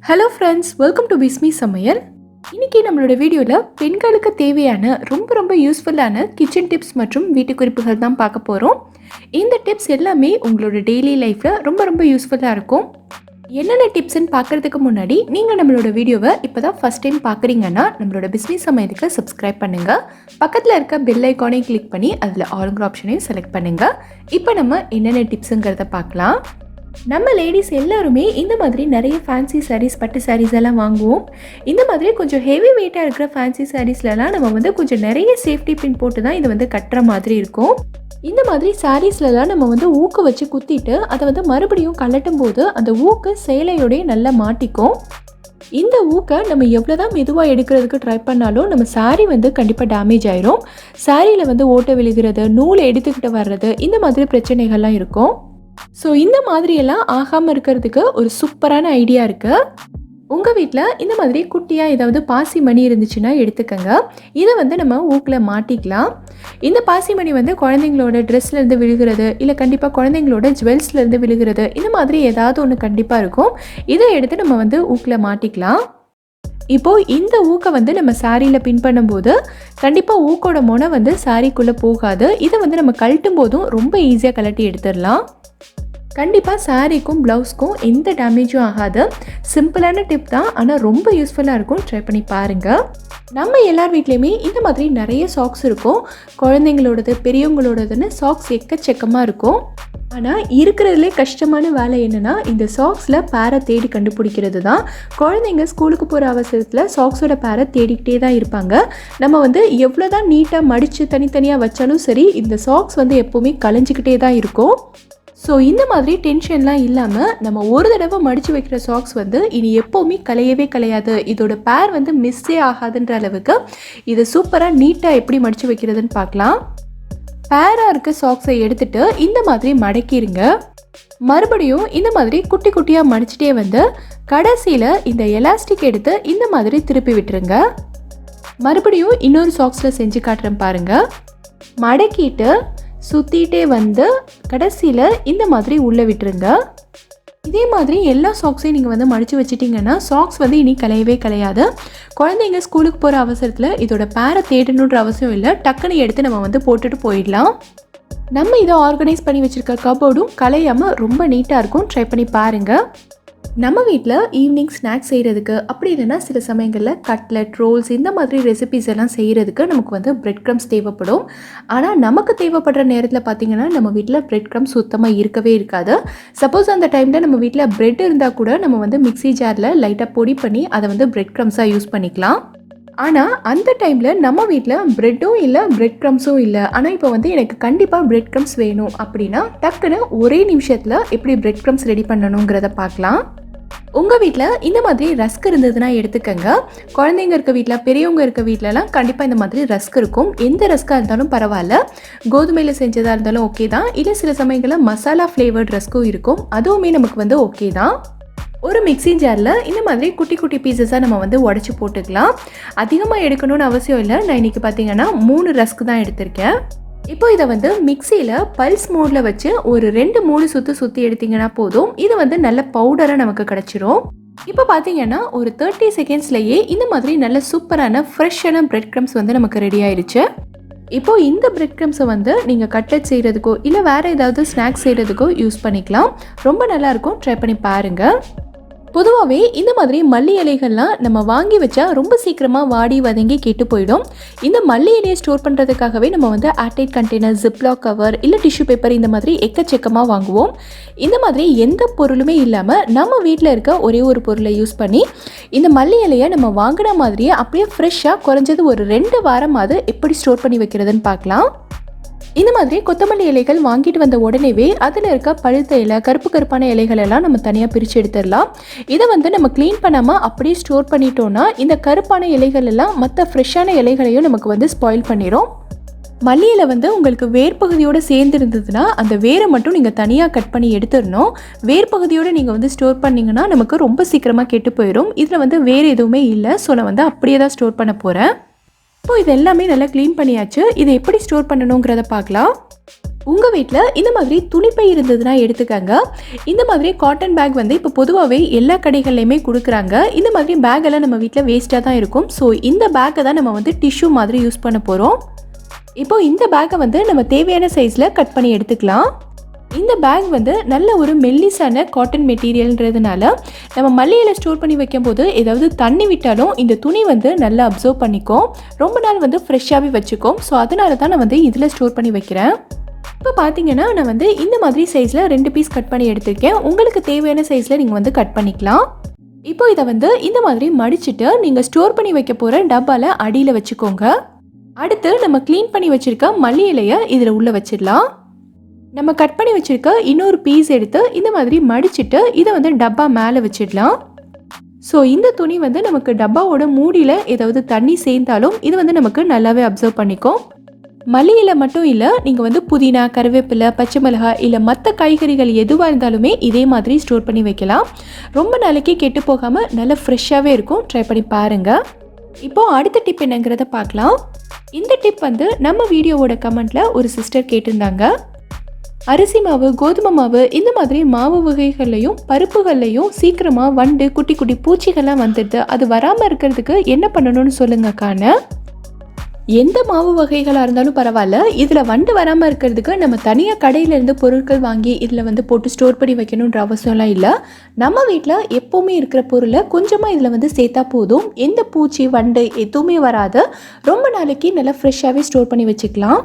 Hello friends, welcome to Bismi சமையல். இன்றைக்கி நம்மளோட வீடியோவில் பெண்களுக்கு தேவையான ரொம்ப யூஸ்ஃபுல்லான கிச்சன் டிப்ஸ் மற்றும் வீட்டு குறிப்புகள் தான் பார்க்க போகிறோம். இந்த டிப்ஸ் எல்லாமே உங்களோட டெய்லி லைஃப்பில் ரொம்ப யூஸ்ஃபுல்லாக இருக்கும். என்னென்ன டிப்ஸ்ன்னு பார்க்குறதுக்கு முன்னாடி நீங்கள் நம்மளோட வீடியோவை இப்போ தான் ஃபஸ்ட் டைம் பார்க்குறீங்கன்னா நம்மளோட பிஸ்மி சமையலுக்கு சப்ஸ்கிரைப் பண்ணுங்கள். பக்கத்தில் இருக்க பெல் ஐக்கானையும் கிளிக் பண்ணி அதில் ஆளுங்கிற ஆப்ஷனையும் செலக்ட் பண்ணுங்கள். இப்போ நம்ம என்னென்ன டிப்ஸுங்கிறத பார்க்கலாம். நம்ம லேடிஸ் எல்லாருமே இந்த மாதிரி நிறைய ஃபேன்சி சாரீஸ், பட்டு சாரீஸ் எல்லாம் வாங்குவோம். இந்த மாதிரி கொஞ்சம் ஹெவி வெயிட்டாக இருக்கிற ஃபேன்சி சாரீஸ்லலாம் நம்ம கொஞ்சம் நிறைய சேஃப்டி பின் போட்டு தான் இதை கட்டுற மாதிரி இருக்கும். இந்த மாதிரி சாரீஸ்லலாம் நம்ம ஊக்க வச்சு குத்திட்டு அதை மறுபடியும் கலட்டும் போது அந்த ஊக்கு சேலையோடய நல்லா மாட்டிக்கும். இந்த ஊக்கை நம்ம எவ்வளோ தான் மெதுவாக எடுக்கிறதுக்கு ட்ரை பண்ணாலும் நம்ம சாரீ கண்டிப்பாக டேமேஜ் ஆயிரும். சாரியில் ஓட்டை விழுகிறது, நூலை எடுத்துக்கிட்டு வர்றது, இந்த மாதிரி பிரச்சனைகள்லாம் இருக்கும். ஸோ இந்த மாதிரியெல்லாம் ஆகாமல் இருக்கிறதுக்கு ஒரு சூப்பரான ஐடியா இருக்குது. உங்கள் வீட்டில் இந்த மாதிரி குட்டியாக ஏதாவது பாசி மணி இருந்துச்சுன்னா எடுத்துக்கோங்க. இதை நம்ம ஊக்கில் மாட்டிக்கலாம். இந்த பாசி மணி குழந்தைங்களோட ட்ரெஸ்லேருந்து விழுகிறது, இல்லை கண்டிப்பாக குழந்தைங்களோட ஜுவல்ஸ்லேருந்து விழுகிறது, இந்த மாதிரி ஏதாவது ஒன்று கண்டிப்பாக இருக்கும். இதை எடுத்து நம்ம ஊக்கில் மாட்டிக்கலாம். இப்போது இந்த ஊக்கை நம்ம சாரியில் பின் பண்ணும்போது கண்டிப்பாக ஊக்கோட முனை சாரிக்குள்ளே போகாது. இதை நம்ம கழட்டும் போதும் ரொம்ப ஈஸியாக கழட்டி எடுத்துடலாம். கண்டிப்பாக சாரீக்கும் ப்ளவுஸ்க்கும் எந்த டேமேஜும் ஆகாது. சிம்பிளான டிப் தான், ஆனால் ரொம்ப யூஸ்ஃபுல்லாக இருக்கும். ட்ரை பண்ணி பாருங்கள். நம்ம எல்லார் வீட்லேயுமே இந்த மாதிரி நிறைய சாக்ஸ் இருக்கும். குழந்தைங்களோடது, பெரியவங்களோடதுன்னு சாக்ஸ் எக்கச்சக்கமாக இருக்கும். ஆனால் இருக்கிறதுலே கஷ்டமான வேலை என்னென்னா இந்த சாக்ஸில் பேரை தேடி கண்டுபிடிக்கிறது தான். குழந்தைங்க ஸ்கூலுக்கு போகிற அவசரத்தில் சாக்ஸோட பேரை தேடிக்கிட்டே தான் இருப்பாங்க. நம்ம எவ்வளோ தான் நீட்டாக மடித்து தனித்தனியாக வச்சாலும் சரி, இந்த சாக்ஸ் எப்போவுமே கலைஞ்சிக்கிட்டே தான் இருக்கும். ஸோ இந்த மாதிரி டென்ஷன்லாம் இல்லாமல் நம்ம ஒரு தடவை மடித்து வைக்கிற சாக்ஸ் இனி எப்போவுமே கலையவே கலையாது. இதோட பேர் மிஸ்ஸே ஆகாதுன்ற அளவுக்கு இதை சூப்பராக நீட்டாக எப்படி மடித்து வைக்கிறதுன்னு பார்க்கலாம். பேராக இருக்க சாக்ஸை எடுத்துகிட்டு இந்த மாதிரி மடக்கிடுங்க. மறுபடியும் இந்த மாதிரி குட்டி குட்டியாக மடிச்சிட்டே கடைசியில் இந்த எலாஸ்டிக் எடுத்து இந்த மாதிரி திருப்பி விட்டுருங்க. மறுபடியும் இன்னொரு சாக்ஸில் செஞ்சு காட்டுறேன் பாருங்கள். மடக்கிட்டு சுற்றிட்டே கடைசியில் இந்த மாதிரி உள்ளே விட்டுருங்க. இதே மாதிரி எல்லா சாக்ஸையும் நீங்கள் மடித்து வச்சிட்டிங்கன்னா சாக்ஸ் இனி கலையவே கலையாது. குழந்தைங்க ஸ்கூலுக்கு போகிற அவசரத்தில் இதோட பேரை தேடணுன்ற அவசியம் இல்லை. டக்குன்னு எடுத்து நம்ம போட்டுட்டு போயிடலாம். நம்ம இதை ஆர்கனைஸ் பண்ணி வச்சுருக்க கபோர்டும் கலையாமல் ரொம்ப நீட்டாக இருக்கும். ட்ரை பண்ணி பாருங்கள். நம்ம வீட்டில் ஈவினிங் ஸ்நாக்ஸ் செய்கிறதுக்கு, அப்படி இல்லைன்னா சில சமயங்களில் கட்லெட், ரோல்ஸ், இந்த மாதிரி ரெசிபிஸ் எல்லாம் செய்கிறதுக்கு நமக்கு பிரெட் க்ரம்ஸ் தேவைப்படும். ஆனால் நமக்கு தேவைப்படுற நேரத்தில் பார்த்திங்கன்னா நம்ம வீட்டில் பிரெட் க்ரம்ஸ் சுத்தமாக இருக்கவே இருக்காது. சப்போஸ் அந்த டைமில் நம்ம வீட்டில் பிரெட் இருந்தால் கூட நம்ம மிக்ஸி ஜாரில் லைட்டாக பொடி பண்ணி அதை பிரெட் க்ரம்ஸாக யூஸ் பண்ணிக்கலாம். ஆனால் அந்த டைமில் நம்ம வீட்டில் ப்ரெட்டும் இல்லை, பிரெட் க்ரம்ஸும் இல்லை. ஆனால் இப்போ எனக்கு கண்டிப்பாக பிரெட் க்ரம்ஸ் வேணும் அப்படின்னா டக்குன்னு ஒரே நிமிஷத்தில் எப்படி பிரெட் க்ரம்ஸ் ரெடி பண்ணணுங்கிறத பார்க்கலாம். உங்கள் வீட்டில் இந்த மாதிரி ரஸ்க் இருந்ததுன்னா எடுத்துக்கங்க. குழந்தைங்க இருக்க வீட்டில், பெரியவங்க இருக்க வீட்டிலலாம் கண்டிப்பாக இந்த மாதிரி ரஸ்க் இருக்கும். எந்த ரஸ்க்காக இருந்தாலும் பரவாயில்ல. கோதுமையில் செஞ்சதாக இருந்தாலும் ஓகே தான். இல்லை சில சமயங்களில் மசாலா ஃப்ளேவர்ட் ரஸ்க்கும் இருக்கும். அதுவுமே நமக்கு ஓகே தான். ஒரு மிக்ஸி ஜாரில் இந்த மாதிரி குட்டி குட்டி பீசஸாக நம்ம உடச்சி போட்டுக்கலாம். அதிகமாக எடுக்கணும்னு அவசியம் இல்லை. நான் இன்றைக்கி பார்த்தீங்கன்னா 3 ரஸ்க் தான் எடுத்திருக்கேன். இப்போ இதை மிக்சியில் பல்ஸ் மோடில் வச்சு ஒரு 2-3 சுற்றி எடுத்திங்கன்னா போதும். இது நல்ல பவுடராக நமக்கு கிடச்சிரும். இப்போ பார்த்தீங்கன்னா ஒரு 30 செகண்ட்ஸ்லேயே இந்த மாதிரி நல்ல சூப்பரான ஃப்ரெஷ்ஷான பிரெட் க்ரம்ஸ் நமக்கு ரெடி ஆயிடுச்சு. இப்போது இந்த பிரெட் க்ரம்ஸை நீங்கள் கட்லெட் செய்கிறதுக்கோ இல்லை வேறு ஏதாவது ஸ்நாக்ஸ் செய்கிறதுக்கோ யூஸ் பண்ணிக்கலாம். ரொம்ப நல்லாயிருக்கும். ட்ரை பண்ணி பாருங்கள். பொதுவாகவே இந்த மாதிரி மல்லி இலைகள்லாம் நம்ம வாங்கி வச்சா ரொம்ப சீக்கிரமாக வாடி வதங்கி கெட்டு போயிடும். இந்த மல்லி இலையை ஸ்டோர் பண்ணுறதுக்காகவே நம்ம ஏர்டைட் கண்டெய்னர், ஜிப்லாக் கவர், இல்லை டிஷ்யூ பேப்பர், இந்த மாதிரி எக்கச்சக்கமாக வாங்குவோம். இந்த மாதிரி எந்த பொருளுமே இல்லாமல் நம்ம வீட்டில் இருக்க ஒரே ஒரு பொருளை யூஸ் பண்ணி இந்த மல்லி இலையை நம்ம வாங்கின மாதிரியே அப்படியே ஃப்ரெஷ்ஷாக குறைஞ்சது ஒரு 2 வாரமாவது எப்படி ஸ்டோர் பண்ணி வைக்கிறதுன்னு பார்க்கலாம். இந்த மாதிரி கொத்தமல்லி இலைகள் வாங்கிட்டு வந்த உடனேவே அதில் இருக்க பழுத்த இலை, கருப்பான இலைகள் எல்லாம் நம்ம தனியாக பிரித்து எடுத்துடலாம். இதை நம்ம க்ளீன் பண்ணாமல் அப்படியே ஸ்டோர் பண்ணிட்டோன்னா இந்த கருப்பான இலைகள் எல்லாம் மற்ற ஃப்ரெஷ்ஷான இலைகளையும் நமக்கு ஸ்பாயில் பண்ணிடும். மல்லியில் உங்களுக்கு வேர் பகுதியோடு சேர்ந்து இருந்ததுன்னா அந்த வேரை மட்டும் நீங்கள் தனியாக கட் பண்ணி எடுத்துடணும். வேர் பகுதியோடு நீங்கள் ஸ்டோர் பண்ணிங்கன்னா நமக்கு ரொம்ப சீக்கிரமாக கெட்டு போயிடும். இதில் வேறு எதுவுமே இல்லை. ஸோ நான் அப்படியே தான் ஸ்டோர் பண்ண போகிறேன். இப்போ இது எல்லாமே நல்லா க்ளீன் பண்ணியாச்சு. இதை எப்படி ஸ்டோர் பண்ணணுங்கிறத பார்க்கலாம். உங்கள் வீட்டில் இந்த மாதிரி துணிப்பை இருந்ததுன்னா எடுத்துக்கங்க. இந்த மாதிரி காட்டன் பேக் வந்து இப்போ பொதுவாகவே எல்லா கடைகள்லையுமே கொடுக்குறாங்க. இந்த மாதிரி பேக்கெல்லாம் நம்ம வீட்டில் வேஸ்ட்டாக தான் இருக்கும். ஸோ இந்த பேக்கை தான் நம்ம வந்து டிஷ்யூ மாதிரி யூஸ் பண்ண போகிறோம். இப்போது இந்த பேக்கை வந்து நம்ம தேவையான சைஸில் கட் பண்ணி எடுத்துக்கலாம். இந்த பேக் வந்து நல்ல ஒரு மெல்லிசான காட்டன் மெட்டீரியல்ன்றதுனால நம்ம மல்லியில் ஸ்டோர் பண்ணி வைக்கும்போது ஏதாவது தண்ணி விட்டாலும் இந்த துணி வந்து நல்லா அப்சர்வ் பண்ணிக்கும். ரொம்ப நாள் வந்து ஃப்ரெஷ்ஷாகவே வச்சுக்கும். ஸோ அதனால தான் நான் வந்து இதில் ஸ்டோர் பண்ணி வைக்கிறேன். இப்போ பார்த்தீங்கன்னா நான் வந்து இந்த மாதிரி சைஸில் 2 பீஸ் கட் பண்ணி எடுத்திருக்கேன். உங்களுக்கு தேவையான சைஸில் நீங்கள் வந்து கட் பண்ணிக்கலாம். இப்போ இதை வந்து இந்த மாதிரி மடிச்சுட்டு நீங்கள் ஸ்டோர் பண்ணி வைக்க போகிற டப்பாவில் அடியில் வச்சுக்கோங்க. அடுத்து நம்ம க்ளீன் பண்ணி வச்சுருக்க மல்லி இலையை இதில் உள்ளே வச்சிடலாம். நம்ம கட் பண்ணி வச்சுருக்க இன்னொரு பீஸ் எடுத்து இந்த மாதிரி மடிச்சுட்டு இதை வந்து டப்பா மேலே வச்சிடலாம். ஸோ இந்த துணி வந்து நமக்கு டப்பாவோட மூடியில் ஏதாவது தண்ணி சேர்ந்தாலும் இது வந்து நமக்கு நல்லாவே அப்சர்வ் பண்ணிக்கும். மல்லியில் மட்டும் இல்லை, நீங்கள் வந்து புதினா, கருவேப்பிலை, பச்சை மிளகாய் இல்லை மற்ற காய்கறிகள் எதுவாக இருந்தாலுமே இதே மாதிரி ஸ்டோர் பண்ணி வைக்கலாம். ரொம்ப நாளைக்கு கெட்டு போகாமல் நல்லா ஃப்ரெஷ்ஷாகவே இருக்கும். ட்ரை பண்ணி பாருங்கள். இப்போது அடுத்த டிப் என்னங்கிறத பார்க்கலாம். இந்த டிப் வந்து நம்ம வீடியோவோட கமெண்ட்டில் ஒரு சிஸ்டர் கேட்டிருந்தாங்க. அரிசி மாவு, கோதுமை மாவு இந்த மாதிரி மாவு வகைகள்லையும் பருப்புகள்லையும் சீக்கிரமாக வண்டு, குட்டி குட்டி பூச்சிகள்லாம் வந்துடுது. அது வராமல் இருக்கிறதுக்கு என்ன பண்ணணும்னு சொல்லுங்கக்கான. எந்த மாவு வகைகளாக இருந்தாலும் பரவாயில்ல, இதில் வண்டு வராமல் இருக்கிறதுக்கு நம்ம தனியாக கடையிலேருந்து பொருட்கள் வாங்கி இதில் வந்து போட்டு ஸ்டோர் பண்ணி வைக்கணுன்ற அவசியம்லாம் இல்லை. நம்ம வீட்டில் எப்போவுமே இருக்கிற பொருளை கொஞ்சமாக இதில் வந்து சேர்த்தா போதும். எந்த பூச்சி, வண்டு எதுவுமே வராது. ரொம்ப நாளைக்கு நல்லா ஃப்ரெஷ்ஷாகவே ஸ்டோர் பண்ணி வச்சுக்கலாம்.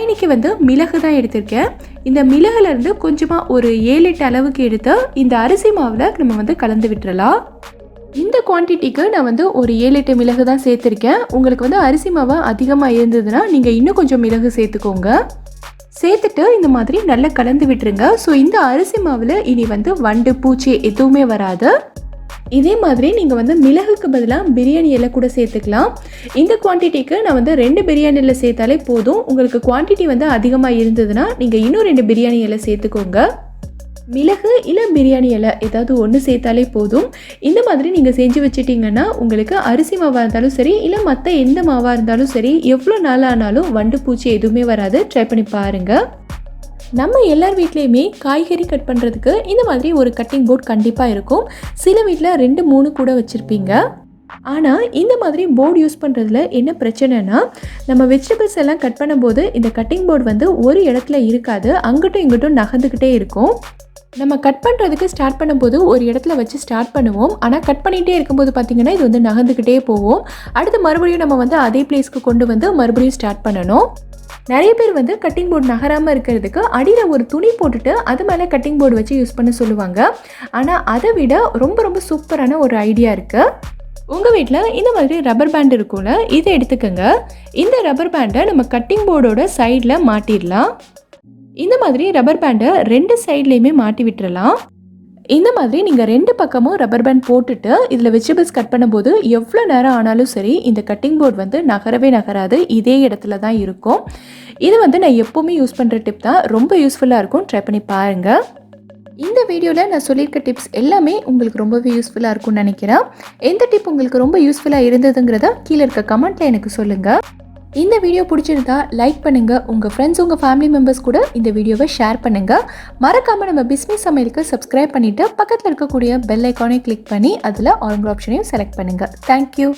இன்னைக்கு வந்து மிளகு தான் எடுத்திருக்கேன். இந்த மிளகுலேருந்து கொஞ்சமாக ஒரு 7-8 அளவுக்கு எடுத்து இந்த அரிசி மாவில் நம்ம வந்து கலந்து விட்டுறலாம். இந்த குவான்டிட்டிக்கு நான் வந்து ஒரு 7-8 மிளகு தான் சேர்த்துருக்கேன். உங்களுக்கு வந்து அரிசி மாவு அதிகமாக இருந்ததுன்னா நீங்கள் இன்னும் கொஞ்சம் மிளகு சேர்த்துக்கோங்க. சேர்த்துட்டு இந்த மாதிரி நல்லா கலந்து விட்டுருங்க. ஸோ இந்த அரிசி மாவில் இனி வந்து வண்டு, பூச்சி எதுவுமே வராது. இதே மாதிரி நீங்கள் வந்து மிளகுக்கு பதிலாக பிரியாணி இலை கூட சேர்த்துக்கலாம். இந்த குவான்டிட்டிக்கு நான் வந்து 2 பிரியாணி இலை சேர்த்தாலே போதும். உங்களுக்கு குவான்டிட்டி வந்து அதிகமாக இருந்ததுன்னா நீங்கள் இன்னும் 2 பிரியாணி இலை சேர்த்துக்கோங்க. மிளகு இல்லை பிரியாணி இலை ஏதாவது ஒன்று சேர்த்தாலே போதும். இந்த மாதிரி நீங்கள் செஞ்சு வச்சிட்டிங்கன்னா உங்களுக்கு அரிசி மாவாக இருந்தாலும் சரி இல்லை மற்ற எந்த மாவாக இருந்தாலும் சரி எவ்வளோ நாள் ஆனாலும் வண்டு, பூச்சி எதுவுமே வராது. ட்ரை பண்ணி பாருங்கள். நம்ம எல்லார் வீட்லேயுமே காய்கறி கட் பண்ணுறதுக்கு இந்த மாதிரி ஒரு கட்டிங் போர்ட் கண்டிப்பாக இருக்கும். சில வீட்டில் 2-3 கூட வச்சுருப்பீங்க. ஆனால் இந்த மாதிரி போர்டு யூஸ் பண்ணுறதுல என்ன பிரச்சனைனா, நம்ம வெஜிடபிள்ஸ் எல்லாம் கட் பண்ணும்போது இந்த கட்டிங் போர்டு வந்து ஒரு இடத்துல இருக்காது. அங்கிட்டும் இங்கிட்டும் நகர்ந்துக்கிட்டே இருக்கும். நம்ம கட் பண்ணுறதுக்கு ஸ்டார்ட் பண்ணும்போது ஒரு இடத்துல வச்சு ஸ்டார்ட் பண்ணுவோம். ஆனால் கட் பண்ணிகிட்டே இருக்கும்போது பார்த்திங்கன்னா இது வந்து நகர்ந்துக்கிட்டே போவோம். அடுத்து மறுபடியும் நம்ம வந்து அதே பிளேஸ்க்கு கொண்டு வந்து மறுபடியும் ஸ்டார்ட் பண்ணணும். நிறைய பேர் வந்து கட்டிங் போர்டு நகராமல் இருக்கிறதுக்கு அடியில் ஒரு துணி போட்டுட்டு அது மேலே கட்டிங் போர்டு வச்சு யூஸ் பண்ண சொல்லுவாங்க. ஆனால் அதை விட ரொம்ப ரொம்ப சூப்பரான ஒரு ஐடியா இருக்குது. உங்கள் வீட்டில் இந்த மாதிரி ரப்பர் பேண்ட் இருக்கும்ல, இதை எடுத்துக்கோங்க. இந்த ரப்பர் பேண்டை நம்ம கட்டிங் போர்டோட சைடில் மாட்டிடலாம். இந்த மாதிரி ரப்பர் பேண்டை 2 சைட்லேயுமே மாட்டி விட்டுறலாம். இந்த மாதிரி நீங்கள் 2 பக்கமும் ரப்பர் பேண்ட் போட்டுட்டு இதில் வெஜிடபிள்ஸ் கட் பண்ணும்போது எவ்வளோ நேரம் ஆனாலும் சரி இந்த கட்டிங் போர்டு வந்து நகரவே நகராது. இதே இடத்துல தான் இருக்கும். இது வந்து நான் எப்போவுமே யூஸ் பண்ணுற டிப் தான். ரொம்ப யூஸ்ஃபுல்லாக இருக்கும். ட்ரை பண்ணி பாருங்கள். இந்த வீடியோவில் நான் சொல்லியிருக்க டிப்ஸ் எல்லாமே உங்களுக்கு ரொம்பவே யூஸ்ஃபுல்லாக இருக்கும்னு நினைக்கிறேன். எந்த டிப் உங்களுக்கு ரொம்ப யூஸ்ஃபுல்லாக இருந்ததுங்கிறத கீழே இருக்க கமெண்ட்டில் எனக்கு சொல்லுங்கள். இந்த வீடியோ பிடிச்சிருந்தா லைக் பண்ணுங்கள். உங்கள் ஃப்ரெண்ட்ஸ், உங்கள் ஃபேமிலி மெம்பர்ஸ் கூட இந்த வீடியோவை ஷேர் பண்ணுங்கள். மறக்காமல் நம்ம பிஸ்மி சமையலுக்கு சப்ஸ்கிரைப் பண்ணிவிட்டு பக்கத்தில் இருக்கக்கூடிய பெல் ஐக்கானை கிளிக் பண்ணி அதில் ஆல் ஆப்ஷனையும் செலக்ட் பண்ணுங்கள். தேங்க்யூ.